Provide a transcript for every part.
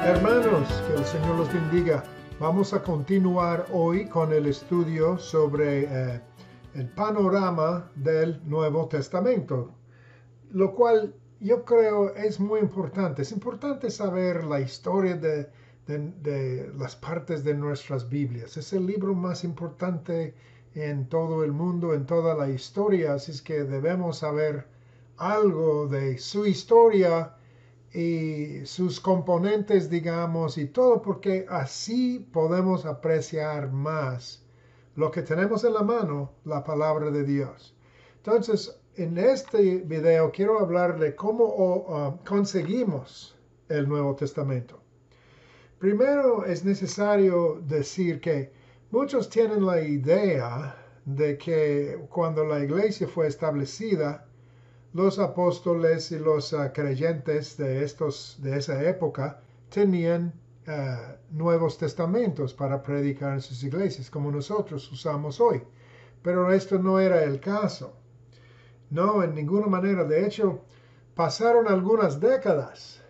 Hermanos, que el Señor los bendiga. Vamos a continuar hoy con el estudio sobre el panorama del Nuevo Testamento, lo cual yo creo es muy importante. Es importante saber la historia de las partes de nuestras Biblias. Es el libro más importante en todo el mundo, en toda la historia, así es que debemos saber algo de su historia y sus componentes, digamos, y todo, porque así podemos apreciar más lo que tenemos en la mano, la palabra de Dios. Entonces, en este video quiero hablar de cómo conseguimos el Nuevo Testamento. Primero es necesario decir que muchos tienen la idea de que cuando la iglesia fue establecida, los apóstoles y los creyentes de esa época tenían nuevos testamentos para predicar en sus iglesias, como nosotros usamos hoy. Pero esto no era el caso. No, en ninguna manera. De hecho, pasaron algunas décadas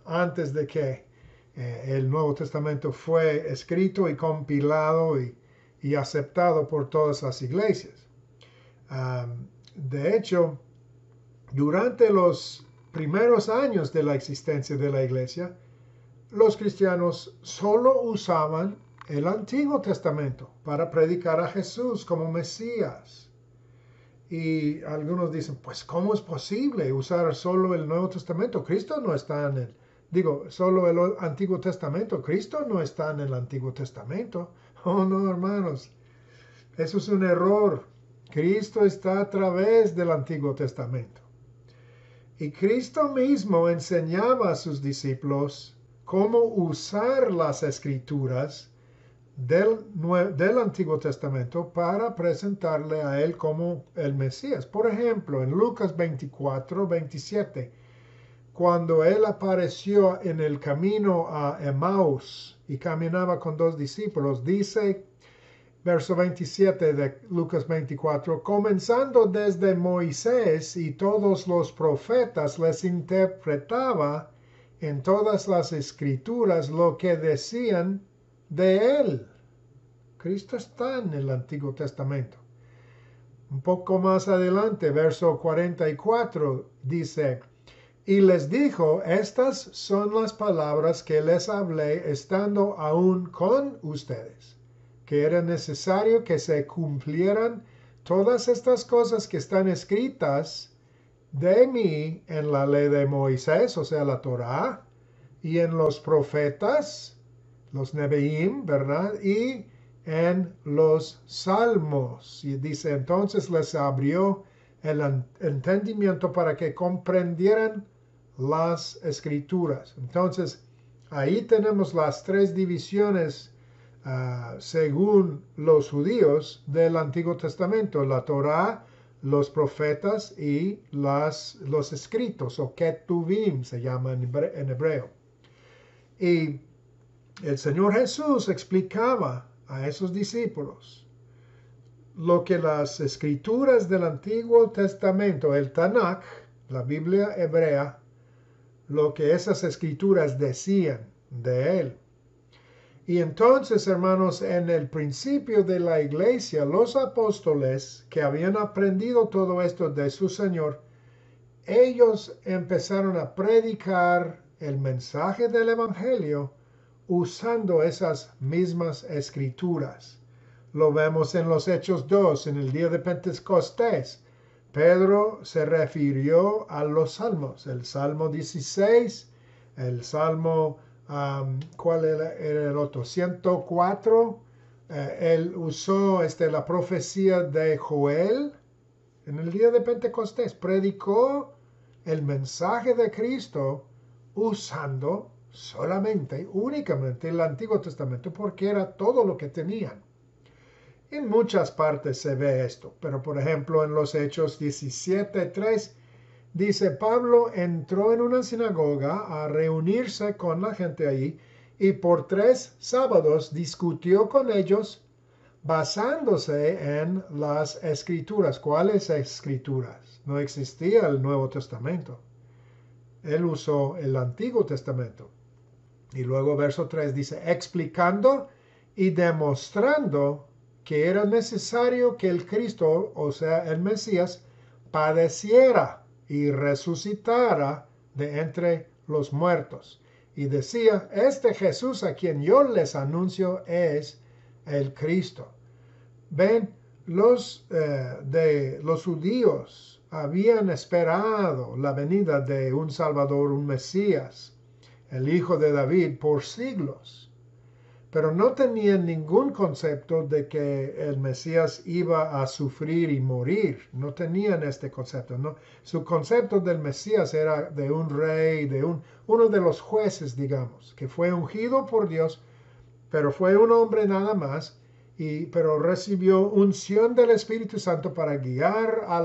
antes de que el Nuevo Testamento fue escrito y compilado y aceptado por todas las iglesias. De hecho, durante los primeros años de la existencia de la iglesia, los cristianos solo usaban el Antiguo Testamento para predicar a Jesús como Mesías. Y algunos dicen, pues, ¿cómo es posible usar solo el Nuevo Testamento? Cristo no está solo el Antiguo Testamento. Cristo no está en el Antiguo Testamento. Oh, no, hermanos. Eso es un error. Cristo está a través del Antiguo Testamento. Y Cristo mismo enseñaba a sus discípulos cómo usar las escrituras del Antiguo Testamento para presentarle a Él como el Mesías. Por ejemplo, en Lucas 24:27, cuando Él apareció en el camino a Emaús y caminaba con dos discípulos, dice, verso 27 de Lucas 24, comenzando desde Moisés y todos los profetas, les interpretaba en todas las escrituras lo que decían de él. Cristo está en el Antiguo Testamento. Un poco más adelante, verso 44, dice, y les dijo, estas son las palabras que les hablé estando aún con ustedes, que era necesario que se cumplieran todas estas cosas que están escritas de mí en la ley de Moisés, o sea, la Torá, y en los profetas, los Neviim, ¿verdad? Y en los salmos. Y dice, entonces les abrió el entendimiento para que comprendieran las escrituras. Entonces, ahí tenemos las tres divisiones según los judíos del Antiguo Testamento, la Torá, los profetas y los escritos, o ketuvim se llama en hebreo. Y el Señor Jesús explicaba a esos discípulos lo que las escrituras del Antiguo Testamento, el Tanakh, la Biblia hebrea, lo que esas escrituras decían de Él. Y entonces, hermanos, en el principio de la iglesia, los apóstoles que habían aprendido todo esto de su Señor, ellos empezaron a predicar el mensaje del Evangelio usando esas mismas escrituras. Lo vemos en los Hechos 2, en el día de Pentecostés. Pedro se refirió a los salmos, el Salmo 16, el Salmo ¿cuál era el otro? 104. Él usó la profecía de Joel en el día de Pentecostés. Predicó el mensaje de Cristo usando únicamente el Antiguo Testamento, porque era todo lo que tenían. En muchas partes se ve esto, pero por ejemplo en los Hechos 17:3 dice, Pablo entró en una sinagoga a reunirse con la gente ahí y por 3 sábados discutió con ellos basándose en las escrituras. ¿Cuáles escrituras? No existía el Nuevo Testamento. Él usó el Antiguo Testamento. Y luego verso 3 dice, explicando y demostrando que era necesario que el Cristo, o sea, el Mesías, padeciera y resucitara de entre los muertos. Y decía, este Jesús a quien yo les anuncio es el Cristo. Ven, los judíos habían esperado la venida de un Salvador, un Mesías, el hijo de David, por siglos. Pero no tenían ningún concepto de que el Mesías iba a sufrir y morir. No tenían este concepto, ¿no? Su concepto del Mesías era de un rey, uno de los jueces, digamos, que fue ungido por Dios, pero fue un hombre nada más, pero recibió unción del Espíritu Santo para guiar a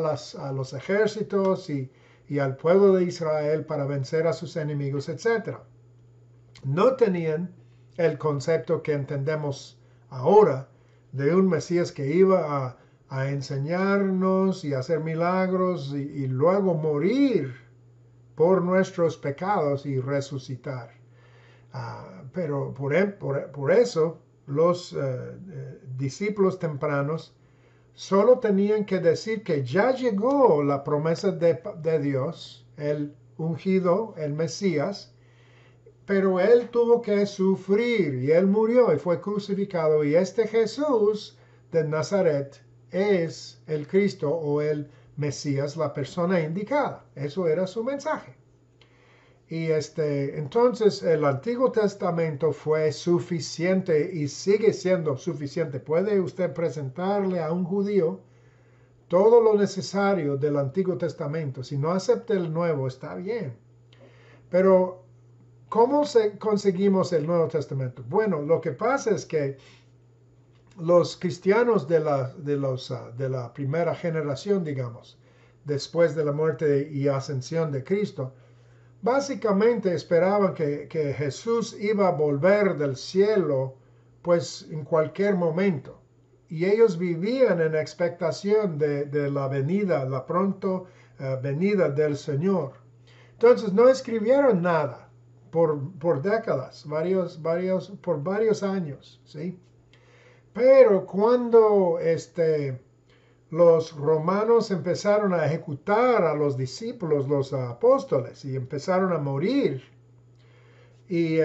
los ejércitos y al pueblo de Israel para vencer a sus enemigos, etc. No tenían el concepto que entendemos ahora de un Mesías que iba a enseñarnos y hacer milagros y luego morir por nuestros pecados y resucitar. Pero por eso los discípulos tempranos solo tenían que decir que ya llegó la promesa de Dios, el ungido, el Mesías, pero él tuvo que sufrir y él murió y fue crucificado. Y este Jesús de Nazaret es el Cristo o el Mesías, la persona indicada. Eso era su mensaje. Y entonces el Antiguo Testamento fue suficiente y sigue siendo suficiente. Puede usted presentarle a un judío todo lo necesario del Antiguo Testamento. Si no acepta el Nuevo, está bien. Pero ¿cómo conseguimos el Nuevo Testamento? Bueno, lo que pasa es que los cristianos de la primera generación, digamos, después de la muerte y ascensión de Cristo, básicamente esperaban que Jesús iba a volver del cielo, pues en cualquier momento. Y ellos vivían en expectación de la venida, la pronto venida del Señor. Entonces no escribieron nada por décadas, por varios años, ¿sí? Pero cuando los romanos empezaron a ejecutar a los discípulos, los apóstoles, y empezaron a morir, y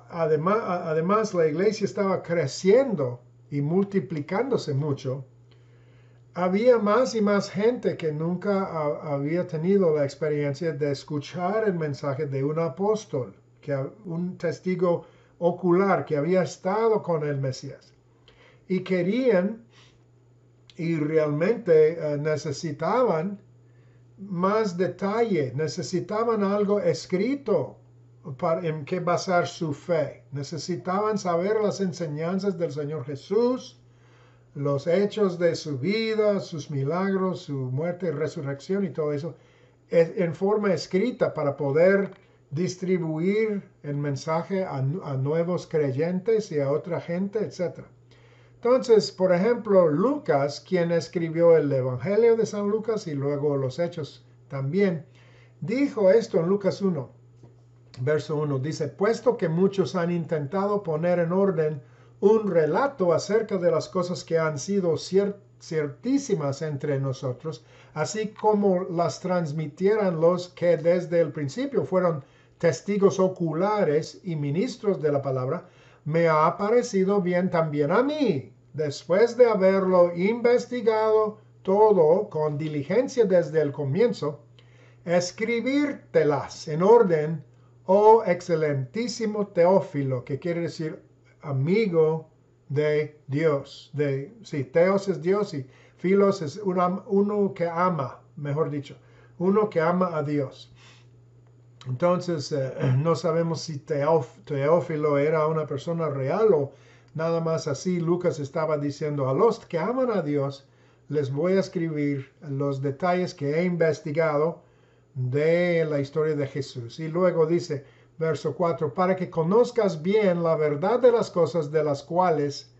además la iglesia estaba creciendo y multiplicándose mucho, había más y más gente que nunca había tenido la experiencia de escuchar el mensaje de un apóstol, un testigo ocular que había estado con el Mesías. Y querían y realmente necesitaban más detalle, necesitaban algo escrito en que basar su fe. Necesitaban saber las enseñanzas del Señor Jesús, los hechos de su vida, sus milagros, su muerte y resurrección y todo eso, en forma escrita para poder distribuir el mensaje a nuevos creyentes y a otra gente, etc. Entonces, por ejemplo, Lucas, quien escribió el Evangelio de San Lucas y luego los Hechos también, dijo esto en Lucas 1, verso 1, dice, puesto que muchos han intentado poner en orden un relato acerca de las cosas que han sido ciertísimas entre nosotros, así como las transmitieran los que desde el principio fueron testigos oculares y ministros de la palabra, me ha parecido bien también a mí, después de haberlo investigado todo con diligencia desde el comienzo, escribírtelas en orden, oh excelentísimo Teófilo, que quiere decir amigo de Dios. Teos es Dios y Filos es uno que ama, mejor dicho, uno que ama a Dios. Entonces, no sabemos si Teófilo era una persona real o nada más así. Lucas estaba diciendo, a los que aman a Dios, les voy a escribir los detalles que he investigado de la historia de Jesús. Y luego dice, verso 4, para que conozcas bien la verdad de las cosas de las cuales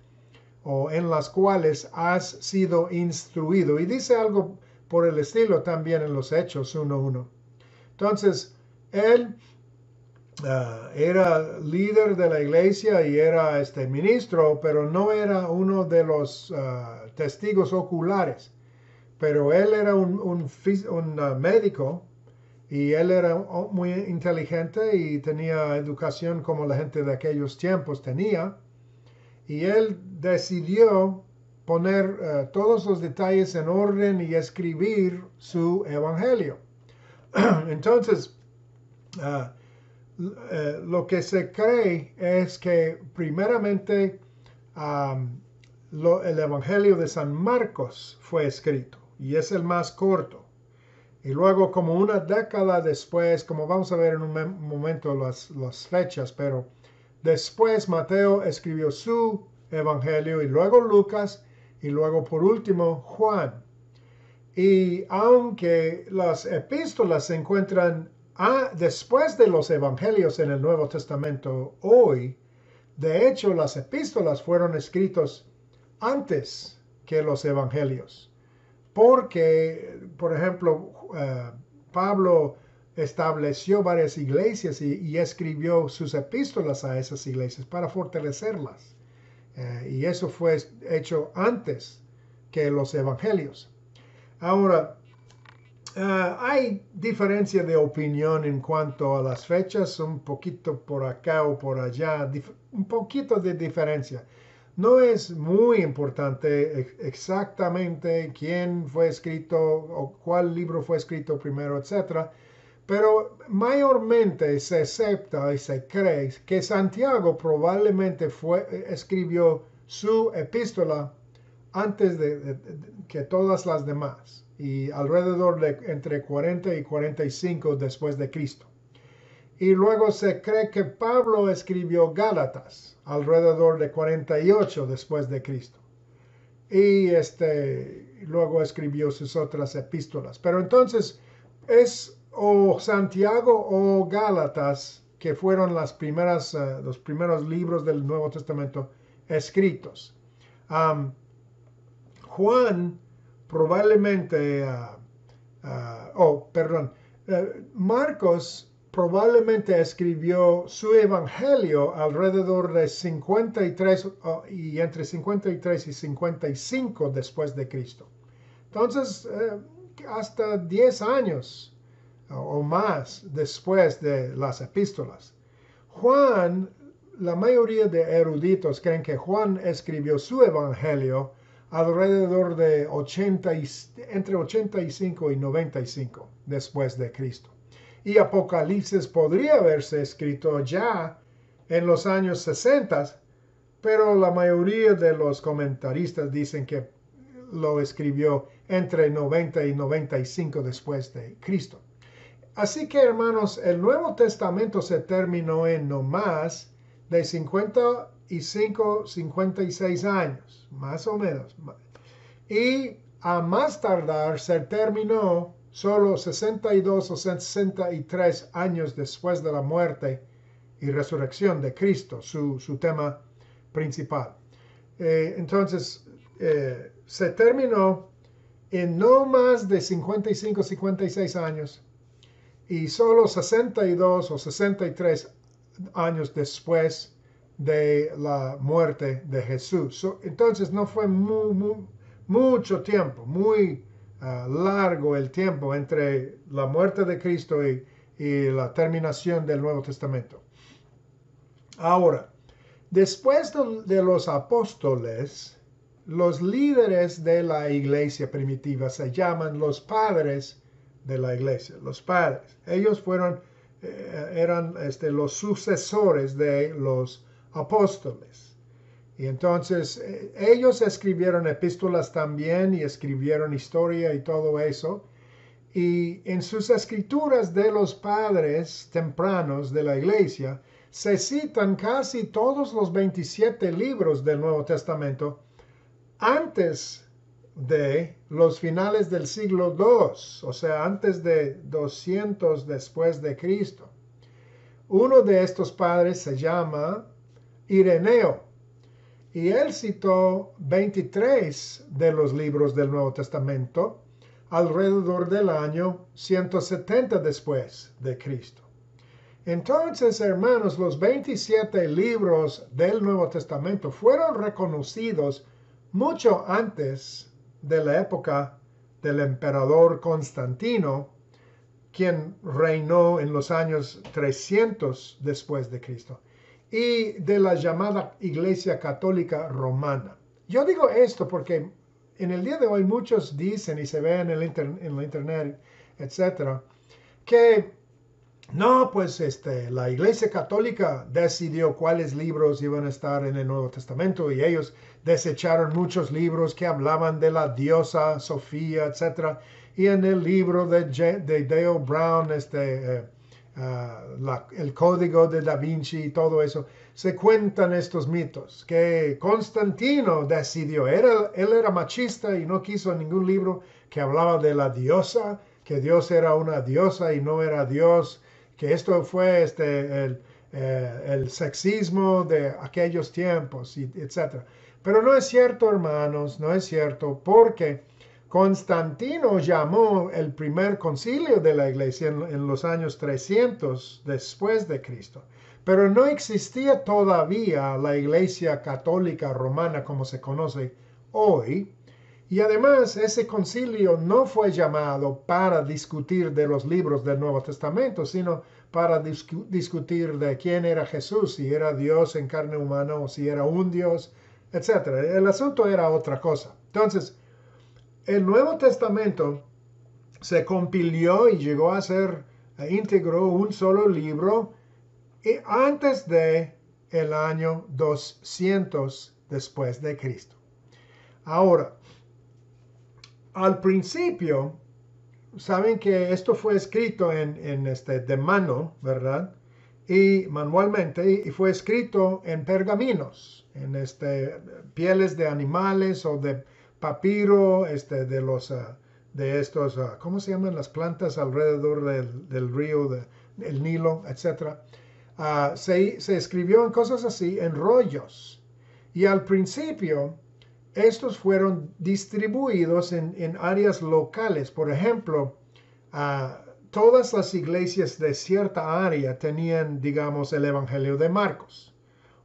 o en las cuales has sido instruido. Y dice algo por el estilo también en los Hechos 1:1. Entonces, él era líder de la iglesia y era ministro, pero no era uno de los testigos oculares. Pero él era un médico y él era muy inteligente y tenía educación como la gente de aquellos tiempos tenía. Y él decidió poner todos los detalles en orden y escribir su evangelio. Entonces, lo que se cree es que primeramente el Evangelio de San Marcos fue escrito y es el más corto. Y luego como una década después, como vamos a ver en un momento las fechas, pero después Mateo escribió su Evangelio y luego Lucas y luego por último Juan. Y aunque las epístolas se encuentran después de los evangelios en el Nuevo Testamento hoy, de hecho las epístolas fueron escritas antes que los evangelios. Porque, por ejemplo, Pablo estableció varias iglesias y escribió sus epístolas a esas iglesias para fortalecerlas. Y eso fue hecho antes que los evangelios. Ahora, hay diferencia de opinión en cuanto a las fechas, un poquito por acá o por allá, un poquito de diferencia. No es muy importante exactamente quién fue escrito o cuál libro fue escrito primero, etc. Pero mayormente se acepta y se cree que Santiago probablemente escribió su epístola antes que todas las demás y alrededor de entre 40 y 45 después de Cristo. Y luego se cree que Pablo escribió Gálatas alrededor de 48 después de Cristo. Y luego escribió sus otras epístolas. Pero entonces es o Santiago o Gálatas que fueron los primeros libros del Nuevo Testamento escritos. Juan probablemente, Marcos probablemente escribió su evangelio alrededor de 53 y entre 53 y 55 después de Cristo. Entonces, hasta 10 años o más después de las epístolas. Juan, la mayoría de eruditos creen que Juan escribió su evangelio alrededor de entre 85 y 95 después de Cristo. Y Apocalipsis podría haberse escrito ya en los años 60, pero la mayoría de los comentaristas dicen que lo escribió entre 90 y 95 después de Cristo. Así que, hermanos, el Nuevo Testamento se terminó en no más de 55, 56 años, más o menos. Y a más tardar se terminó solo 62 o 63 años después de la muerte y resurrección de Cristo, su tema principal. Entonces, se terminó en no más de 55, 56 años y solo 62 o 63 años después de la muerte de Jesús. Entonces no fue mucho tiempo, muy largo el tiempo entre la muerte de Cristo y la terminación del Nuevo Testamento. Ahora, después de los apóstoles, los líderes de la iglesia primitiva se llaman los padres de la iglesia, los padres. Ellos eran los sucesores de los apóstoles. Y entonces ellos escribieron epístolas también y escribieron historia y todo eso. Y en sus escrituras de los padres tempranos de la iglesia se citan casi todos los 27 libros del Nuevo Testamento antes de los finales del siglo II, o sea, antes de 200 después de Cristo. Uno de estos padres se llama Ireneo y él citó 23 de los libros del Nuevo Testamento alrededor del año 170 después de Cristo. Entonces, hermanos, los 27 libros del Nuevo Testamento fueron reconocidos mucho antes de la época del emperador Constantino, quien reinó en los años 300 después de Cristo, y de la llamada Iglesia Católica Romana. Yo digo esto porque en el día de hoy muchos dicen y se ven en la internet, etcétera, que no, pues la Iglesia Católica decidió cuáles libros iban a estar en el Nuevo Testamento y ellos desecharon muchos libros que hablaban de la diosa Sofía, etcétera. Y en el libro de Dale Brown, el Código de Da Vinci y todo eso, se cuentan estos mitos, que Constantino decidió, él era machista y no quiso ningún libro que hablaba de la diosa, que Dios era una diosa y no era Dios, que esto fue el sexismo de aquellos tiempos, etc. Pero no es cierto, hermanos, no es cierto, porque Constantino llamó el primer concilio de la iglesia en los años 300 después de Cristo. Pero no existía todavía la iglesia católica romana como se conoce hoy. Y además ese concilio no fue llamado para discutir de los libros del Nuevo Testamento, sino para discutir de quién era Jesús, si era Dios en carne humana o si era un Dios, etc. El asunto era otra cosa. Entonces, el Nuevo Testamento se compiló y llegó a ser íntegro un solo libro antes de el año 200 después de Cristo. Ahora, al principio, saben que esto fue escrito de mano, ¿verdad? Y manualmente, y fue escrito en pergaminos, en pieles de animales o de papiro, de estos, ¿cómo se llaman las plantas alrededor del río, del Nilo, etcétera? Se escribió en cosas así, en rollos. Y al principio, estos fueron distribuidos en áreas locales. Por ejemplo, todas las iglesias de cierta área tenían, digamos, el Evangelio de Marcos.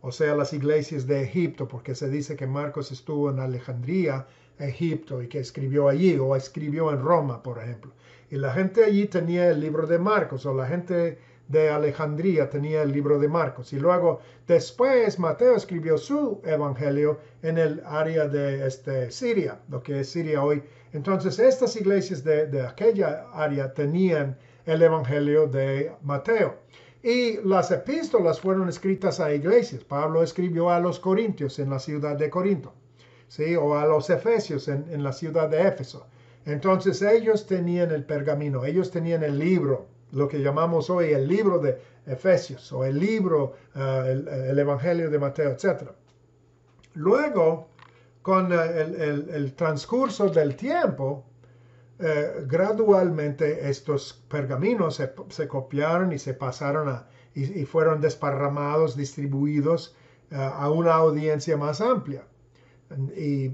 O sea, las iglesias de Egipto, porque se dice que Marcos estuvo en Alejandría, Egipto, y que escribió allí, o escribió en Roma, por ejemplo. Y la gente allí tenía el libro de Marcos, o la gente de Alejandría tenía el libro de Marcos. Y luego, después, Mateo escribió su evangelio en el área de Siria, lo que es Siria hoy. Entonces, estas iglesias de aquella área tenían el evangelio de Mateo. Y las epístolas fueron escritas a iglesias. Pablo escribió a los corintios en la ciudad de Corinto, ¿sí? O a los efesios en la ciudad de Éfeso. Entonces, ellos tenían el pergamino, ellos tenían el libro, lo que llamamos hoy el libro de Efesios o el libro, el Evangelio de Mateo, etc. Luego, con el transcurso del tiempo, gradualmente estos pergaminos se copiaron y se pasaron y fueron desparramados, distribuidos a una audiencia más amplia. Y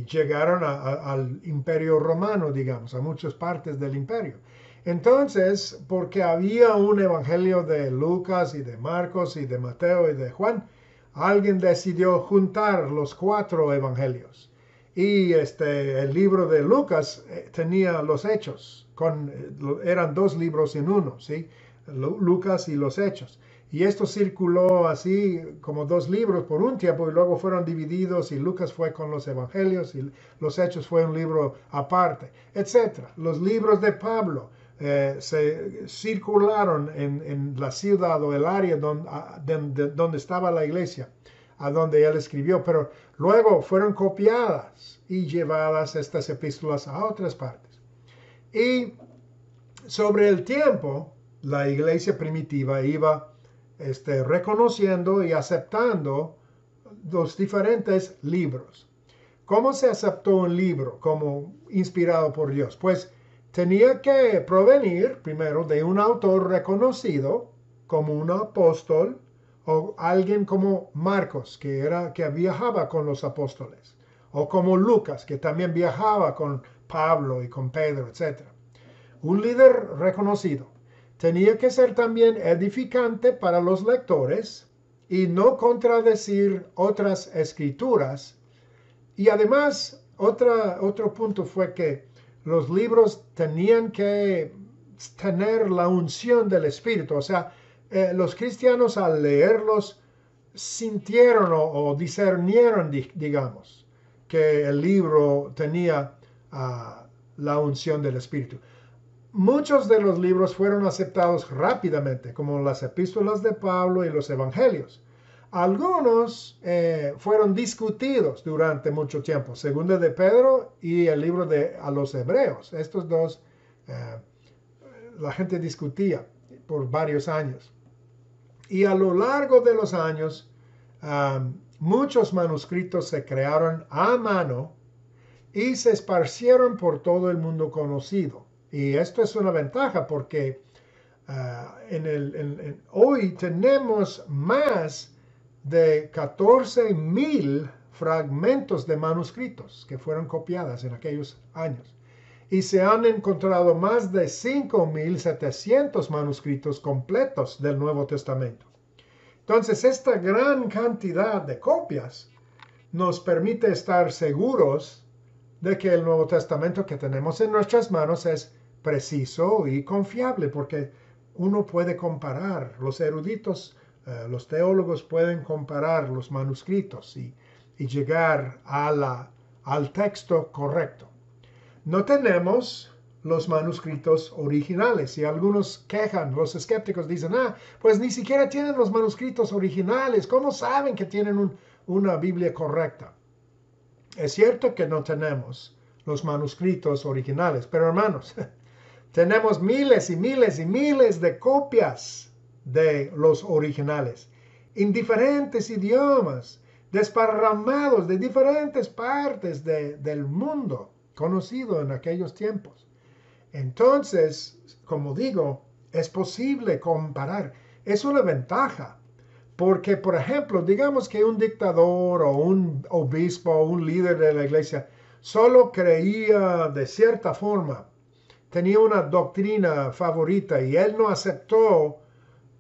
llegaron al Imperio Romano, digamos, a muchas partes del imperio. Entonces, porque había un evangelio de Lucas y de Marcos y de Mateo y de Juan, alguien decidió juntar los 4 evangelios. Y el libro de Lucas tenía los hechos, eran 2 libros en uno, ¿sí? Lucas y los hechos. Y esto circuló así como 2 libros por un tiempo y luego fueron divididos y Lucas fue con los evangelios y los hechos fue un libro aparte, etc. Los libros de Pablo se circularon en la ciudad o el área donde estaba la iglesia, a donde él escribió, pero luego fueron copiadas y llevadas estas epístolas a otras partes. Y sobre el tiempo, la iglesia primitiva iba reconociendo y aceptando los diferentes libros. ¿Cómo se aceptó un libro como inspirado por Dios? Pues tenía que provenir primero de un autor reconocido como un apóstol o alguien como Marcos, que viajaba con los apóstoles, o como Lucas, que también viajaba con Pablo y con Pedro, etc. Un líder reconocido. tenía que ser también edificante para los lectores y no contradecir otras escrituras. Y además, otro punto fue que los libros tenían que tener la unción del Espíritu. O sea, los cristianos al leerlos sintieron o discernieron, digamos, que el libro tenía la unción del Espíritu. Muchos de los libros fueron aceptados rápidamente, como las epístolas de Pablo y los evangelios. Algunos fueron discutidos durante mucho tiempo, Segunda de Pedro y el libro a los Hebreos. Estos dos, la gente discutía por varios años. Y a lo largo de los años, muchos manuscritos se crearon a mano y se esparcieron por todo el mundo conocido. Y esto es una ventaja porque hoy tenemos más de 14,000 fragmentos de manuscritos que fueron copiadas en aquellos años. Y se han encontrado más de 5,700 manuscritos completos del Nuevo Testamento. Entonces, esta gran cantidad de copias nos permite estar seguros de que el Nuevo Testamento que tenemos en nuestras manos es preciso y confiable, porque uno puede comparar, los eruditos, los teólogos pueden comparar los manuscritos y llegar al texto correcto. No tenemos los manuscritos originales y algunos quejan, los escépticos dicen, pues ni siquiera tienen los manuscritos originales, ¿cómo saben que tienen una Biblia correcta? Es cierto que no tenemos los manuscritos originales, pero hermanos, tenemos miles y miles y miles de copias de los originales, en diferentes idiomas, desparramados de diferentes partes del mundo conocido en aquellos tiempos. Entonces, como digo, es posible comparar. Es una ventaja, porque, por ejemplo, digamos que un dictador o un obispo o un líder de la iglesia solo creía de cierta forma, tenía una doctrina favorita y él no aceptó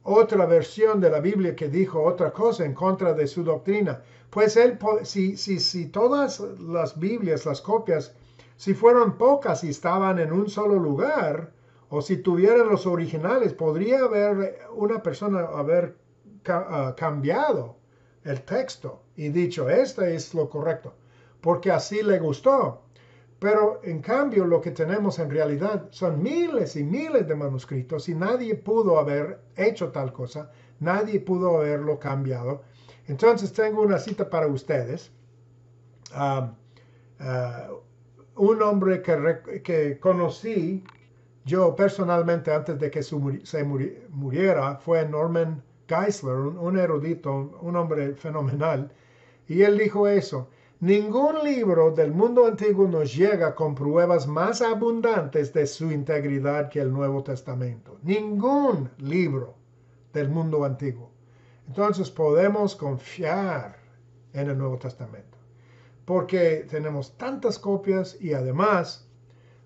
otra versión de la Biblia que dijo otra cosa en contra de su doctrina. Pues si todas las Biblias, las copias, si fueron pocas y estaban en un solo lugar, o si tuvieran los originales, podría una persona haber cambiado el texto y dicho, este es lo correcto, porque así le gustó. Pero en cambio lo que tenemos en realidad son miles y miles de manuscritos y nadie pudo haber hecho tal cosa, nadie pudo haberlo cambiado. Entonces tengo una cita para ustedes. Un hombre que conocí yo personalmente antes de que se muriera fue Norman Geisler, un erudito, un hombre fenomenal. Y él dijo eso. Ningún libro del mundo antiguo nos llega con pruebas más abundantes de su integridad que el Nuevo Testamento. Ningún libro del mundo antiguo. Entonces podemos confiar en el Nuevo Testamento, porque tenemos tantas copias y además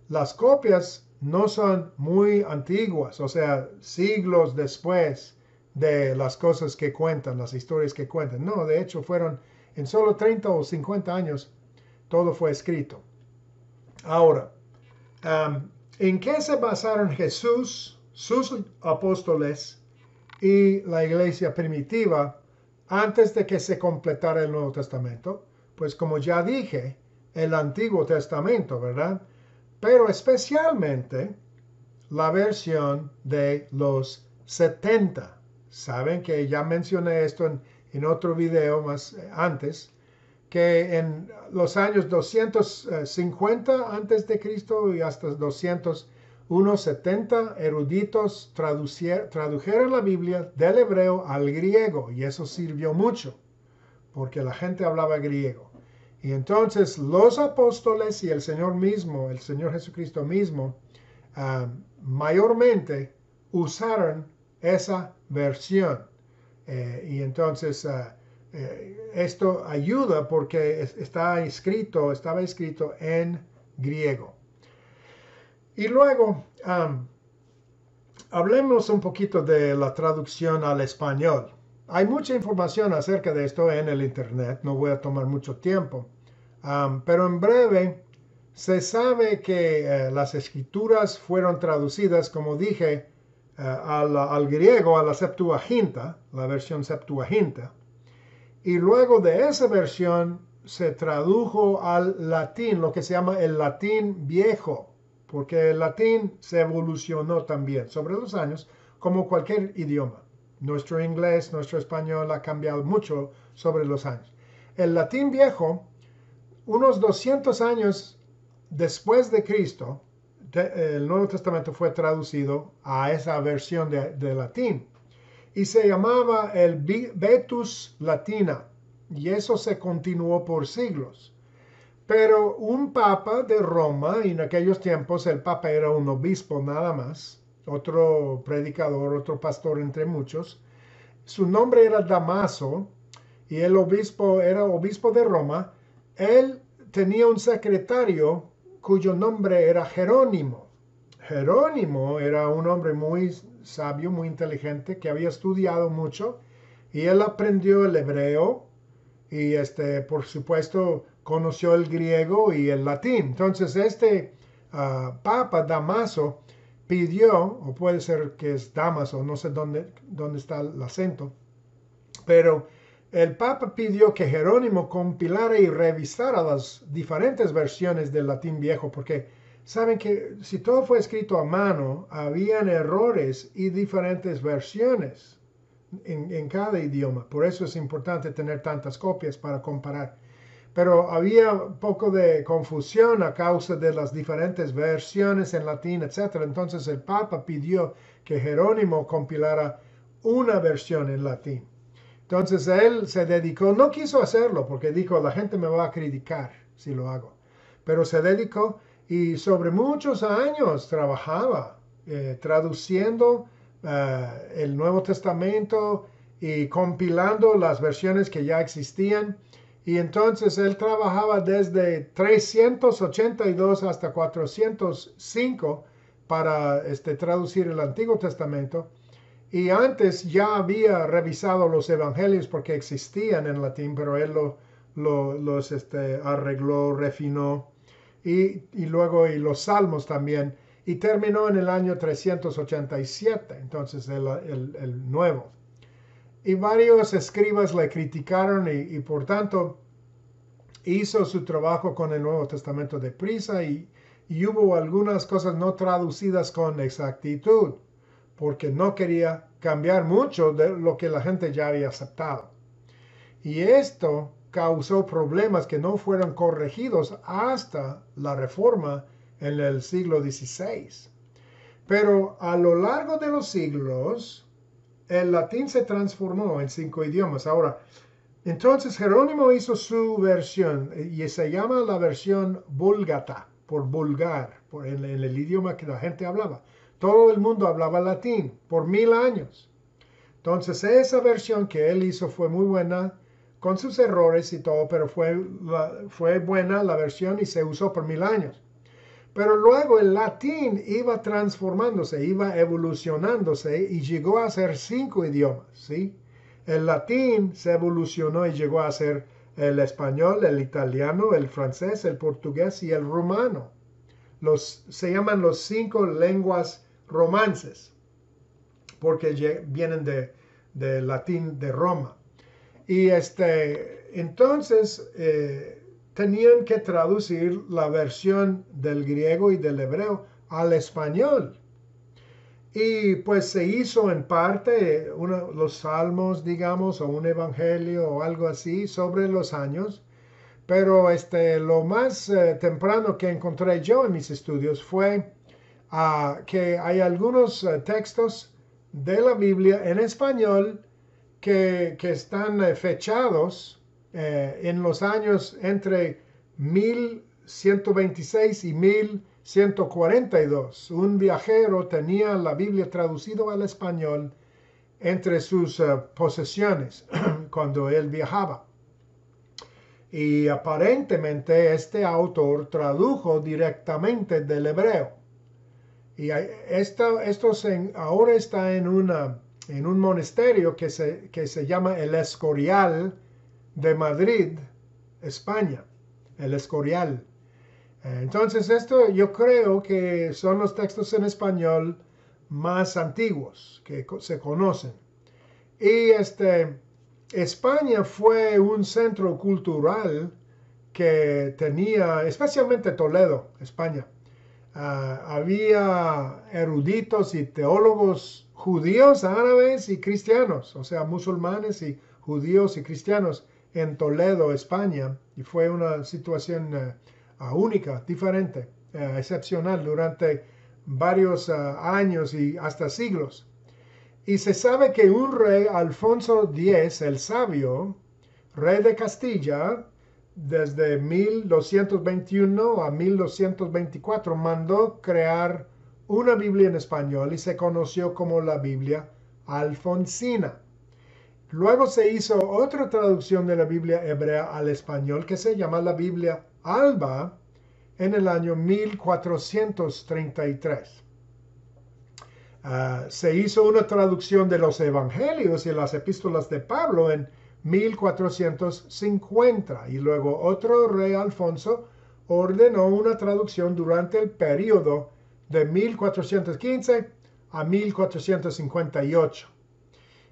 las copias no son muy antiguas, o sea, siglos después de las cosas que cuentan, las historias que cuentan. No, de hecho fueron en solo 30 o 50 años, todo fue escrito. Ahora, ¿en qué se basaron Jesús, sus apóstoles y la iglesia primitiva antes de que se completara el Nuevo Testamento? Pues como ya dije, el Antiguo Testamento, ¿verdad? Pero especialmente la versión de los 70. Saben que ya mencioné esto en otro video más antes, que en los años 250 antes de Cristo y hasta 270 eruditos tradujeron la Biblia del hebreo al griego, y eso sirvió mucho porque la gente hablaba griego. Y entonces los apóstoles y el Señor mismo, el Señor Jesucristo mismo, mayormente usaron esa versión. Y entonces esto ayuda porque estaba escrito en griego. Y luego Hablemos un poquito de la traducción al español. Hay mucha información acerca de esto en el Internet, no voy a tomar mucho tiempo. Pero en breve, se sabe que las escrituras fueron traducidas, como dije, al griego, a la Septuaginta, la versión Septuaginta. Y luego de esa versión se tradujo al latín, lo que se llama el latín viejo, porque el latín se evolucionó también sobre los años, como cualquier idioma. Nuestro inglés, nuestro español ha cambiado mucho sobre los años. El latín viejo, unos 200 años después de Cristo, el Nuevo Testamento fue traducido a esa versión de latín y se llamaba el Vetus Latina, y eso se continuó por siglos. Pero un papa de Roma, y en aquellos tiempos el papa era un obispo nada más, otro predicador, otro pastor entre muchos, su nombre era Damaso, y el obispo era obispo de Roma. Él tenía un secretario cuyo nombre era Jerónimo. Jerónimo era un hombre muy sabio, muy inteligente, que había estudiado mucho, y él aprendió el hebreo y por supuesto conoció el griego y el latín. Entonces papa Damaso pidió, o puede ser que es Damaso, no sé dónde está el acento, pero el papa pidió que Jerónimo compilara y revisara las diferentes versiones del latín viejo, porque saben que si todo fue escrito a mano, habían errores y diferentes versiones en cada idioma. Por eso es importante tener tantas copias para comparar. Pero había un poco de confusión a causa de las diferentes versiones en latín, etc. Entonces el Papa pidió que Jerónimo compilara una versión en latín. Entonces él se dedicó, no quiso hacerlo porque dijo, la gente me va a criticar si lo hago. Pero se dedicó y sobre muchos años trabajaba traduciendo el Nuevo Testamento y compilando las versiones que ya existían. Y entonces él trabajaba desde 382 hasta 405 para traducir el Antiguo Testamento. Y antes ya había revisado los evangelios porque existían en latín, pero él los arregló, refinó. Y luego los salmos también. Y terminó en el año 387, entonces el nuevo. Y varios escribas le criticaron y por tanto hizo su trabajo con el Nuevo Testamento deprisa y hubo algunas cosas no traducidas con exactitud porque no quería cambiar mucho de lo que la gente ya había aceptado. Y esto causó problemas que no fueron corregidos hasta la Reforma en el siglo XVI. Pero a lo largo de los siglos, el latín se transformó en 5 idiomas. Ahora, entonces Jerónimo hizo su versión y se llama la versión Vulgata, por vulgar, en el idioma que la gente hablaba. Todo el mundo hablaba latín por 1000 años. Entonces esa versión que él hizo fue muy buena, con sus errores y todo, pero fue buena la versión y se usó por 1000 años. Pero luego el latín iba transformándose, iba evolucionándose y llegó a ser 5 idiomas, ¿sí? El latín se evolucionó y llegó a ser el español, el italiano, el francés, el portugués y el rumano. Se llaman los 5 lenguas romances, porque vienen de latín de Roma. Y entonces tenían que traducir la versión del griego y del hebreo al español. Y pues se hizo en parte los salmos, digamos, o un evangelio o algo así sobre los años. Pero lo más temprano que encontré yo en mis estudios fue que hay algunos textos de la Biblia en español que están fechados en los años entre 1126 y 1142. Un viajero tenía la Biblia traducida al español entre sus posesiones cuando él viajaba. Y aparentemente este autor tradujo directamente del hebreo. Y ahora está en un monasterio que se llama El Escorial de Madrid, España. El Escorial. Entonces esto yo creo que son los textos en español más antiguos que se conocen. Y España fue un centro cultural que tenía, especialmente Toledo, España. Había eruditos y teólogos judíos, árabes y cristianos, o sea, musulmanes y judíos y cristianos en Toledo, España. Y fue una situación única, diferente, excepcional durante varios años y hasta siglos. Y se sabe que un rey, Alfonso X, el Sabio, rey de Castilla, desde 1221 a 1224, mandó crear una Biblia en español y se conoció como la Biblia alfonsina. Luego se hizo otra traducción de la Biblia hebrea al español que se llama la Biblia Alba en el año 1433. Se hizo una traducción de los Evangelios y las epístolas de Pablo en 1450 y luego otro rey Alfonso ordenó una traducción durante el periodo de 1415 a 1458.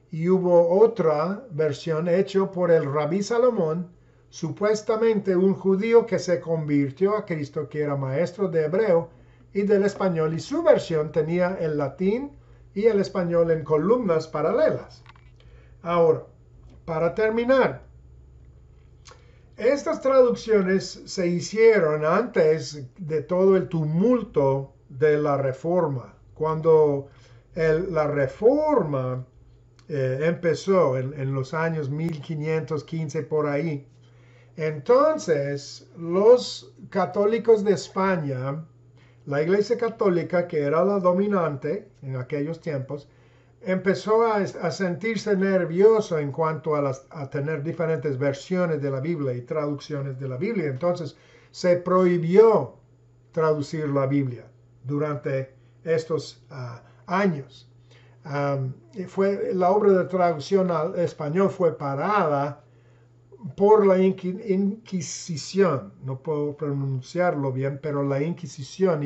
Y hubo otra versión hecha por el rabí Salomón, supuestamente un judío que se convirtió a Cristo, que era maestro de hebreo y del español, y su versión tenía el latín y el español en columnas paralelas. Ahora, para terminar, estas traducciones se hicieron antes de todo el tumulto de la Reforma. Cuando la Reforma empezó en los años 1515 por ahí, entonces los católicos de España, la Iglesia Católica, que era la dominante en aquellos tiempos, empezó a sentirse nervioso en cuanto a tener diferentes versiones de la Biblia y traducciones de la Biblia. Entonces se prohibió traducir la Biblia durante estos años. La obra de traducción al español fue parada por la Inquisición, no puedo pronunciarlo bien, pero la Inquisición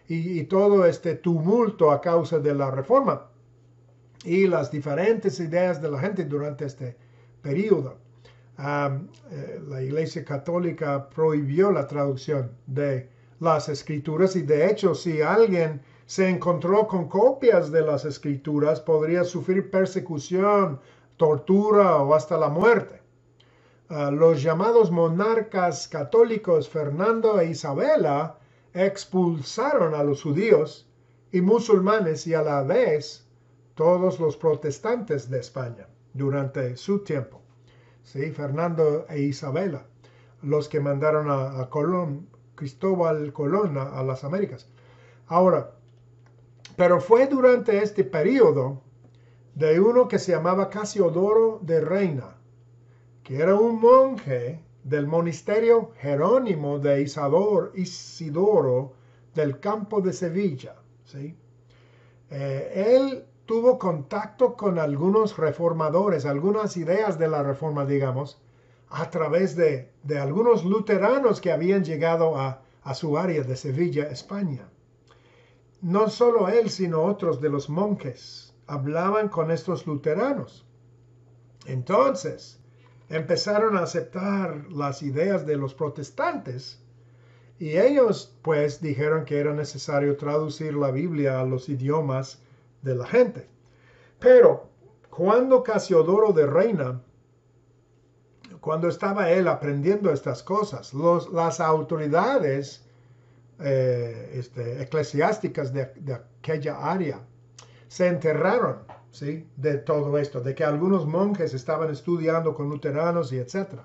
y todo este tumulto a causa de la Reforma y las diferentes ideas de la gente durante este periodo. La Iglesia Católica prohibió la traducción de las Escrituras y de hecho si alguien se encontró con copias de las Escrituras podría sufrir persecución, tortura o hasta la muerte. Los llamados monarcas católicos Fernando e Isabela expulsaron a los judíos y musulmanes y a la vez todos los protestantes de España durante su tiempo. Sí, Fernando e Isabela, los que mandaron a Colón, Cristóbal Colón a las Américas. Ahora, pero fue durante este periodo de uno que se llamaba Casiodoro de Reina, que era un monje del monasterio Jerónimo de Isidoro del campo de Sevilla. ¿Sí? Él tuvo contacto con algunos reformadores, algunas ideas de la reforma, digamos, a través de algunos luteranos que habían llegado a su área de Sevilla, España. No solo él, sino otros de los monjes hablaban con estos luteranos. Entonces, empezaron a aceptar las ideas de los protestantes y ellos pues dijeron que era necesario traducir la Biblia a los idiomas de la gente. Pero cuando Casiodoro de Reina, cuando estaba él aprendiendo estas cosas, las autoridades eclesiásticas de aquella área se enteraron, ¿sí?, de todo esto, de que algunos monjes estaban estudiando con luteranos y etc.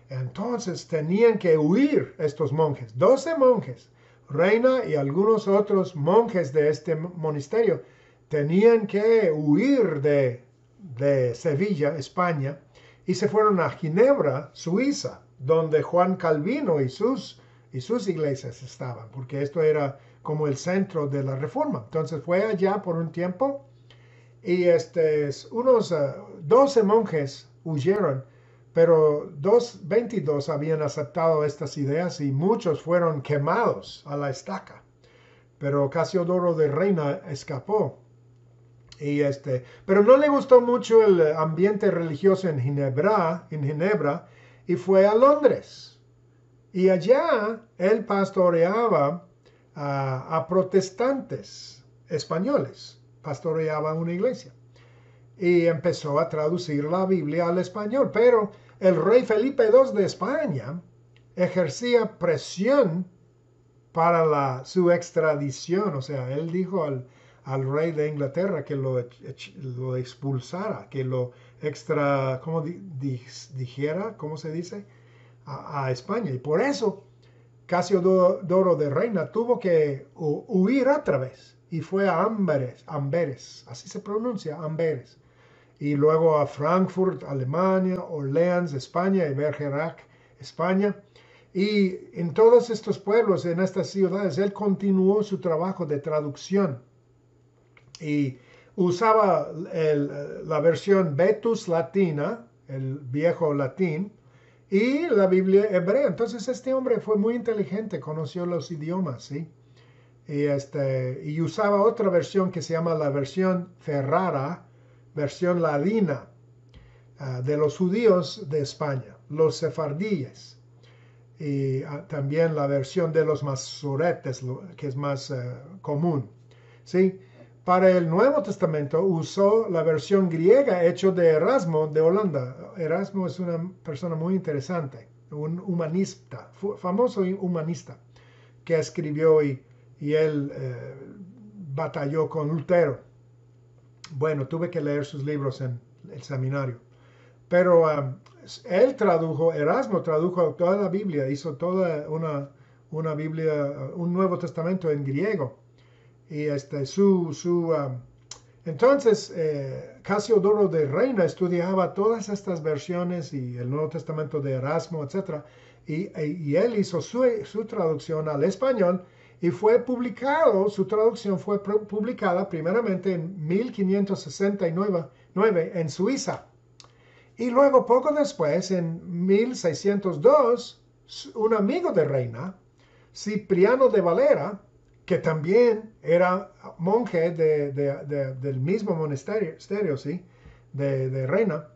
Entonces tenían que huir estos monjes, 12 monjes, Reina y algunos otros monjes de este monasterio, tenían que huir de Sevilla, España, y se fueron a Ginebra, Suiza, donde Juan Calvino y sus iglesias estaban, porque esto era como el centro de la Reforma. Entonces fue allá por un tiempo y unos 12 monjes huyeron, pero 22 habían aceptado estas ideas y muchos fueron quemados a la estaca. Pero Casiodoro de Reina escapó. Pero no le gustó mucho el ambiente religioso en Ginebra, y fue a Londres. Y allá él pastoreaba a protestantes españoles, pastoreaba una iglesia. Y empezó a traducir la Biblia al español. Pero el rey Felipe II de España ejercía presión para su extradición. O sea, él dijo al rey de Inglaterra que lo expulsara, que lo ¿cómo dijera? ¿Cómo se dice? A España. Y por eso Casiodoro de Reina tuvo que huir otra vez y fue a Amberes, así se pronuncia, Amberes. Y luego a Frankfurt, Alemania, Orleans, España, y Bergerac, España. Y en todos estos pueblos, en estas ciudades, él continuó su trabajo de traducción y usaba la versión Vetus Latina, el viejo latín, y la Biblia hebrea. Entonces este hombre fue muy inteligente, conoció los idiomas, ¿sí? Y usaba otra versión que se llama la versión Ferrara, versión ladina, de los judíos de España, los sefardíes. Y también la versión de los masoretes, que es más común, ¿sí? Para el Nuevo Testamento usó la versión griega hecha de Erasmo de Holanda. Erasmo es una persona muy interesante, un humanista, famoso humanista, que escribió y él batalló con Lutero. Bueno, tuve que leer sus libros en el seminario. Pero Erasmo tradujo toda la Biblia, hizo toda una Biblia, un Nuevo Testamento en griego. Y entonces Casiodoro de Reina estudiaba todas estas versiones y el Nuevo Testamento de Erasmo, etc. Y él hizo su traducción al español y fue publicado, su traducción fue publicada primeramente en 1569 en Suiza. Y luego, poco después, en 1602, un amigo de Reina, Cipriano de Valera, que también era monje del mismo monasterio, ¿sí? de Reina,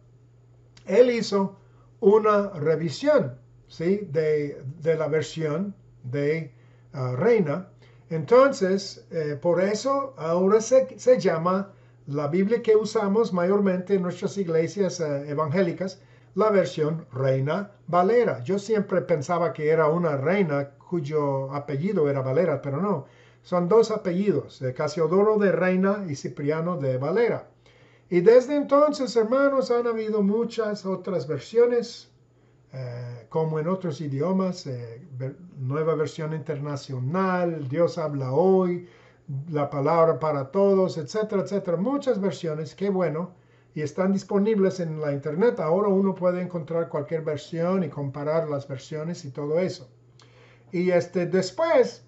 él hizo una revisión, ¿sí? de la versión de Reina. Entonces, por eso ahora se llama la Biblia que usamos mayormente en nuestras iglesias evangélicas, la versión Reina Valera. Yo siempre pensaba que era una reina cuyo apellido era Valera, pero no. Son dos apellidos, Casiodoro de Reina y Cipriano de Valera. Y desde entonces, hermanos, han habido muchas otras versiones, como en otros idiomas, nueva versión internacional, Dios habla hoy, la palabra para todos, etcétera, etcétera. Muchas versiones, qué bueno, y están disponibles en la internet. Ahora uno puede encontrar cualquier versión y comparar las versiones y todo eso. Y después,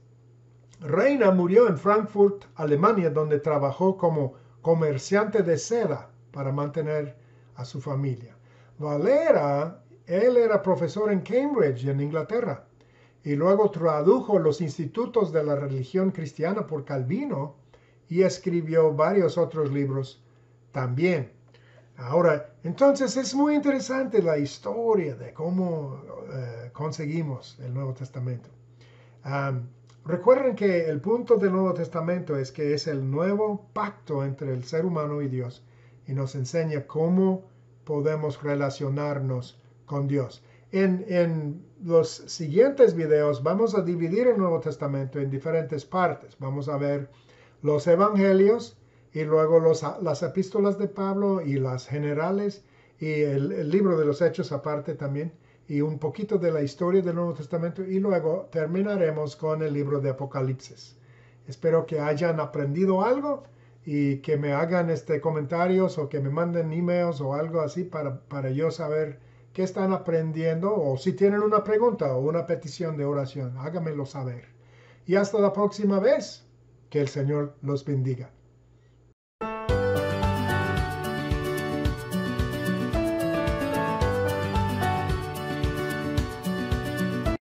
Reina murió en Frankfurt, Alemania, donde trabajó como comerciante de seda para mantener a su familia. Valera, él era profesor en Cambridge, en Inglaterra, y luego tradujo los institutos de la religión cristiana por Calvino y escribió varios otros libros también. Ahora, entonces es muy interesante la historia de cómo conseguimos el Nuevo Testamento. Recuerden que el punto del Nuevo Testamento es que es el nuevo pacto entre el ser humano y Dios y nos enseña cómo podemos relacionarnos con Dios. En los siguientes videos vamos a dividir el Nuevo Testamento en diferentes partes. Vamos a ver los evangelios y luego las epístolas de Pablo y las generales y el libro de los Hechos aparte también y un poquito de la historia del Nuevo Testamento y luego terminaremos con el libro de Apocalipsis. Espero que hayan aprendido algo y que me hagan comentarios o que me manden emails o algo así para yo saber qué están aprendiendo o si tienen una pregunta o una petición de oración, háganmelo saber. y hasta la próxima vez. Que el Señor los bendiga.